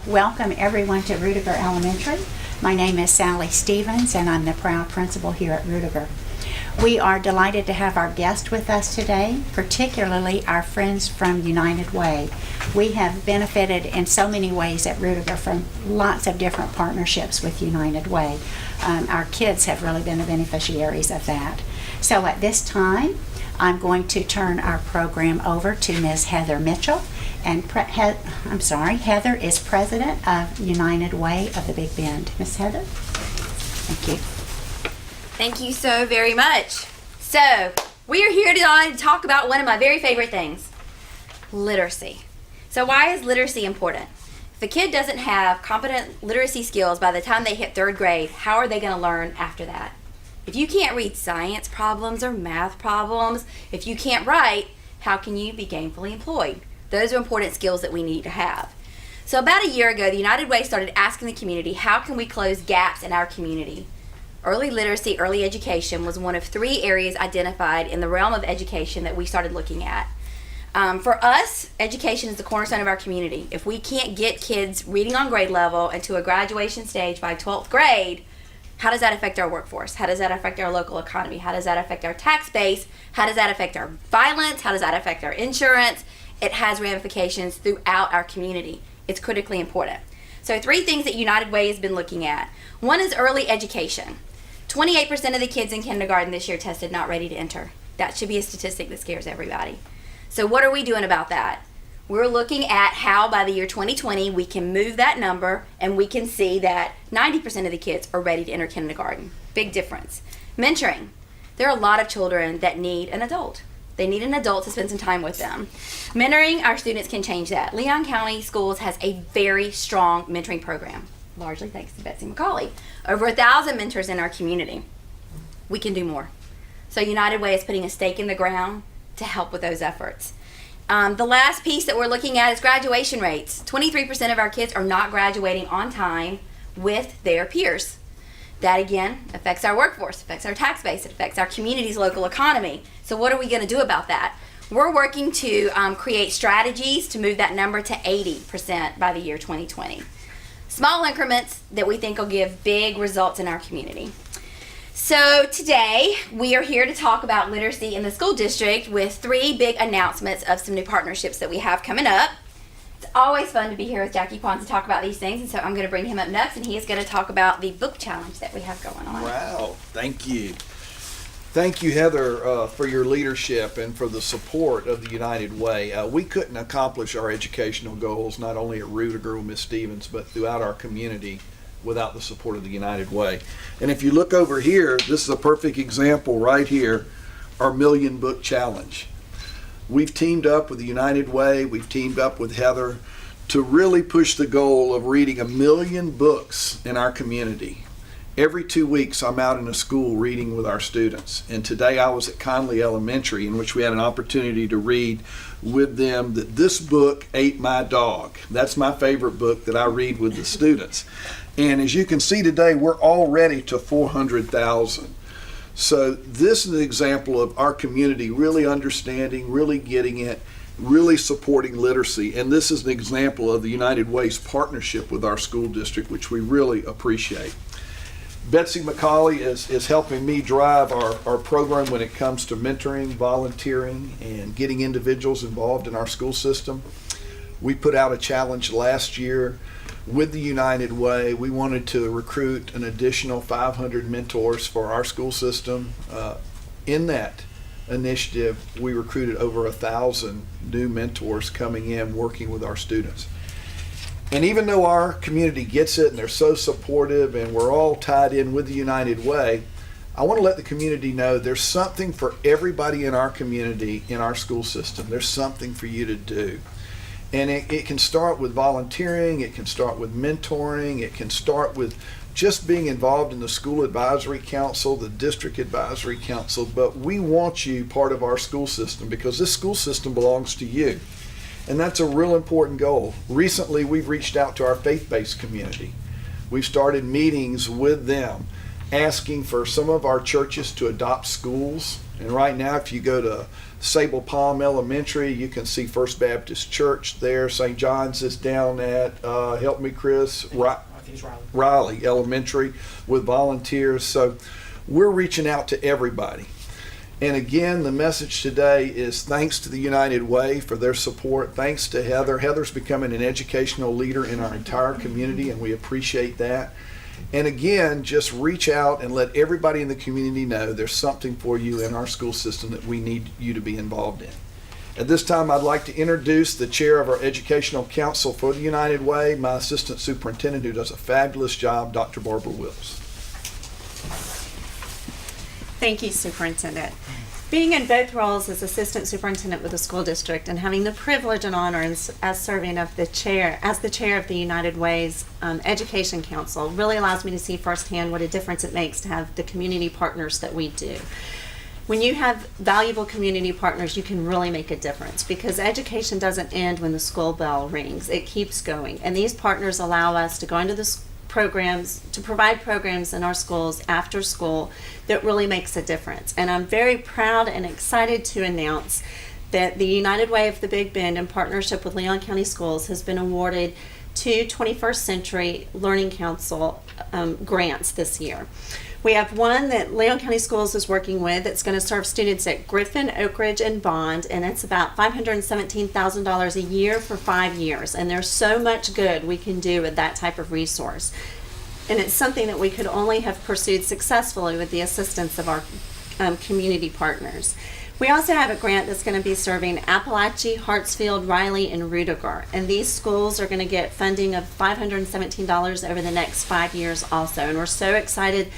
Welcome everyone to Ruediger Elementary. My name is Sally Stevens and I'm the proud principal here at Ruediger. We are delighted to have our guest with us today, particularly our friends from United Way. We have benefited in so many ways at Ruediger from lots of different partnerships with United Way. Our kids have really been the beneficiaries of that. So at this time, I'm going to turn our program over to Ms. Heather Mitchell. And Heather is president of United Way of the Big Bend. Ms. Heather? Thank you. Thank you so very much. So, we are here to talk about one of my very favorite things, literacy. So why is literacy important? If a kid doesn't have competent literacy skills by the time they hit 3rd grade, how are they going to learn after that? If you can't read science problems or math problems, if you can't write, how can you be gainfully employed? Those are important skills that we need to have. So about a year ago, the United Way started asking the community, how can we close gaps in our community? Early literacy, early education was one of 3 areas identified in the realm of education that we started looking at. For us, education is the cornerstone of our community. If we can't get kids reading on grade level and to a graduation stage by 12th grade, how does that affect our workforce? How does that affect our local economy? How does that affect our tax base? How does that affect our violence? How does that affect our insurance? It has ramifications throughout our community. It's critically important. So 3 things that United Way has been looking at. One is early education. 28% of the kids in kindergarten this year tested not ready to enter. That should be a statistic that scares everybody. So what are we doing about that? We're looking at how by the year 2020 we can move that number and we can see that 90% of the kids are ready to enter kindergarten. Big difference. Mentoring. There are a lot of children that need an adult. They need an adult to spend some time with them. Mentoring, our students can change that. Leon County Schools has a very strong mentoring program, largely thanks to Betsy McCauley. Over 1,000 mentors in our community. We can do more. So United Way is putting a stake in the ground to help with those efforts. The last piece that we're looking at is graduation rates. 23% of our kids are not graduating on time with their peers. That again affects our workforce, affects our tax base, it affects our community's local economy. So what are we going to do about that? We're working to create strategies to move that number to 80% by the year 2020. Small increments that we think will give big results in our community. So today we are here to talk about literacy in the school district with 3 big announcements of some new partnerships that we have coming up. It's always fun to be here with Jackie Pons to talk about these things, and so I'm going to bring him up next, and he is going to talk about the book challenge that we have going on. Wow, thank you. Thank you, Heather, for your leadership and for the support of the United Way. We couldn't accomplish our educational goals, not only at Ruediger with Ms. Stevens, but throughout our community without the support of the United Way. And if you look over here, this is a perfect example right here, our Million Book Challenge. We've teamed up with the United Way, we've teamed up with Heather to really push the goal of reading 1 million books in our community. Every 2 weeks I'm out in a school reading with our students, and today I was at Conley Elementary in which we had an opportunity to read with them that This Book Ate My Dog. That's my favorite book that I read with the students. And as you can see today, we're already to 400,000. So this is an example of our community really understanding, really getting it, really supporting literacy. And this is an example of the United Way's partnership with our school district, which we really appreciate. Betsy McCauley is helping me drive our program when it comes to mentoring, volunteering, and getting individuals involved in our school system. We put out a challenge last year with the United Way. We wanted to recruit an additional 500 mentors for our school system. In that initiative, we recruited over 1,000 new mentors coming in, working with our students. And even though our community gets it and they're so supportive and we're all tied in with the United Way, I want to let the community know there's something for everybody in our community, in our school system. There's something for you to do. And it can start with volunteering, it can start with mentoring, it can start with just being involved in the school advisory council, the district advisory council, but we want you part of our school system because this school system belongs to you. And that's a real important goal. Recently, we've reached out to our faith-based community. We've started meetings with them, asking for some of our churches to adopt schools. And right now, if you go to Sable Palm Elementary, you can see First Baptist Church there. St. John's is down at, help me Chris, I think it's Riley. Riley Elementary with volunteers. So we're reaching out to everybody. And again, the message today is thanks to the United Way for their support. Thanks to Heather. Heather's becoming an educational leader in our entire community, and we appreciate that. And again, just reach out and let everybody in the community know there's something for you in our school system that we need you to be involved in. At this time, I'd like to introduce the chair of our Educational Council for the United Way, my assistant superintendent who does a fabulous job, Dr. Barbara Wills. Thank you, Superintendent. Being in both roles as Assistant Superintendent with the school district and having the privilege and honor as serving as the chair of the United Way's Education Council really allows me to see firsthand what a difference it makes to have the community partners that we do. When you have valuable community partners, you can really make a difference because education doesn't end when the school bell rings. It keeps going. And these partners allow us to go into the programs, to provide programs in our schools after school that really makes a difference. And I'm very proud and excited to announce that the United Way of the Big Bend, in partnership with Leon County Schools, has been awarded 2 21st Century Learning Council grants this year. We have one that Leon County Schools is working with that's going to serve students at Griffin, Oak Ridge, and Bond, and it's about $517,000 a year for 5 years. And there's so much good we can do with that type of resource. And it's something that we could only have pursued successfully with the assistance of our community partners. We also have a grant that's going to be serving Appalachia, Hartsfield, Riley, and Ruediger. And these schools are going to get funding of $517 over the next 5 years also. And we're so excited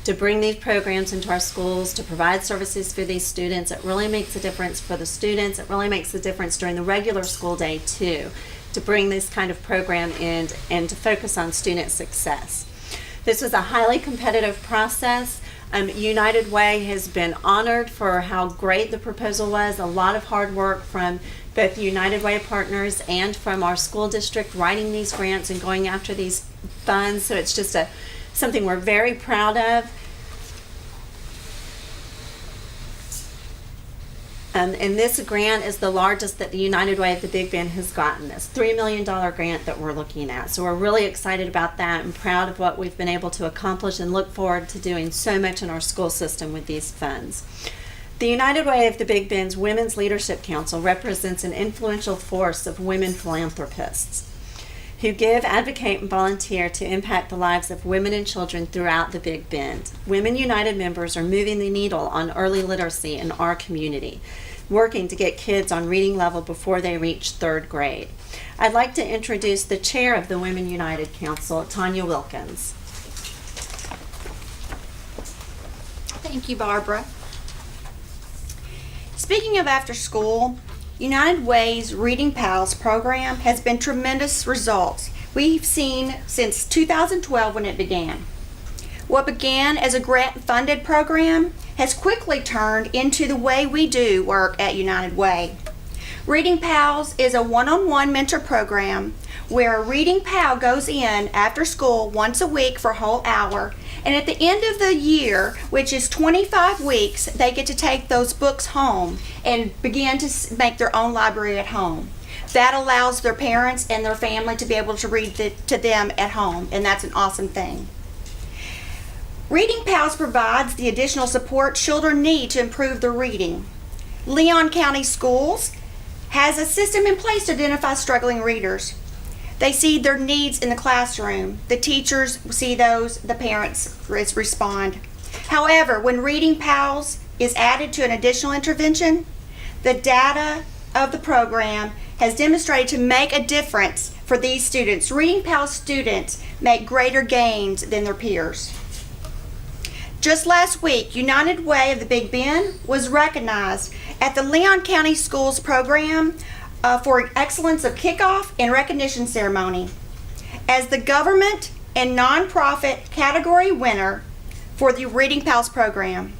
to bring these programs into our schools, to provide services for these students. It really makes a difference for the students. It really makes a difference during the regular school day too, to bring this kind of program in and to focus on student success. This was a highly competitive process. United Way has been honored for how great the proposal was. A lot of hard work from both the United Way partners and from our school district writing these grants and going after these funds. So it's just something we're very proud of. And this grant is the largest that the United Way of the Big Bend has gotten, this $3 million grant that we're looking at. So we're really excited about that and proud of what we've been able to accomplish and look forward to doing so much in our school system with these funds. The United Way of the Big Bend's Women's Leadership Council represents an influential force of women philanthropists who give, advocate, and volunteer to impact the lives of women and children throughout the Big Bend. Women United members are moving the needle on early literacy in our community, working to get kids on reading level before they reach 3rd grade. I'd like to introduce the chair of the Women United Council, Tanya Wilkins. Thank you, Barbara. Speaking of after school, United Way's Reading Pals program has been tremendous results we've seen since 2012 when it began. What began as a grant-funded program has quickly turned into the way we do work at United Way. Reading Pals is a one-on-one mentor program where a reading pal goes in after school once a week for a whole hour, and at the end of the year, which is 25 weeks, they get to take those books home and begin to make their own library at home. That allows their parents and their family to be able to read to them at home, and that's an awesome thing. Reading Pals provides the additional support children need to improve their reading. Leon County Schools has a system in place to identify struggling readers. They see their needs in the classroom. The teachers see those, the parents respond. However, when Reading Pals is added to an additional intervention, the data of the program has demonstrated to make a difference for these students. Reading Pals students make greater gains than their peers. Just last week, United Way of the Big Bend was recognized at the Leon County Schools program for excellence of kickoff and recognition ceremony as the government and nonprofit category winner for the Reading Pals program.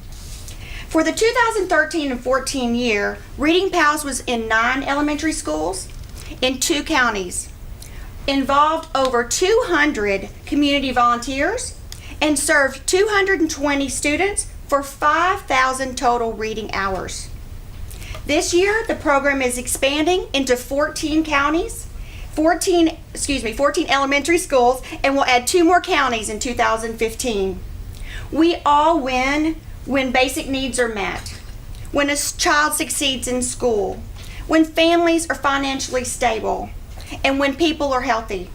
For the 2013 and 14 year, Reading Pals was in 9 elementary schools in 2 counties, involved over 200 community volunteers, and served 220 students for 5,000 total reading hours. This year, the program is expanding into 14 counties, 14 elementary schools, and will add 2 more counties in 2015. We all win when basic needs are met, when a child succeeds in school, when families are financially stable, and when people are healthy.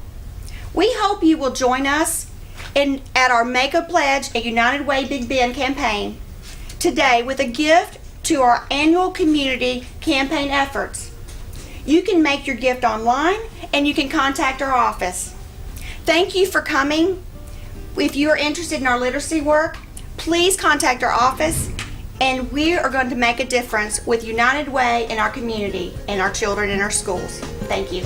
We hope you will join us at our Make a Pledge at United Way Big Bend campaign today with a gift to our annual community campaign efforts. You can make your gift online and you can contact our office. Thank you for coming. If you are interested in our literacy work, please contact our office, and we are going to make a difference with United Way in our community and our children in our schools. Thank you.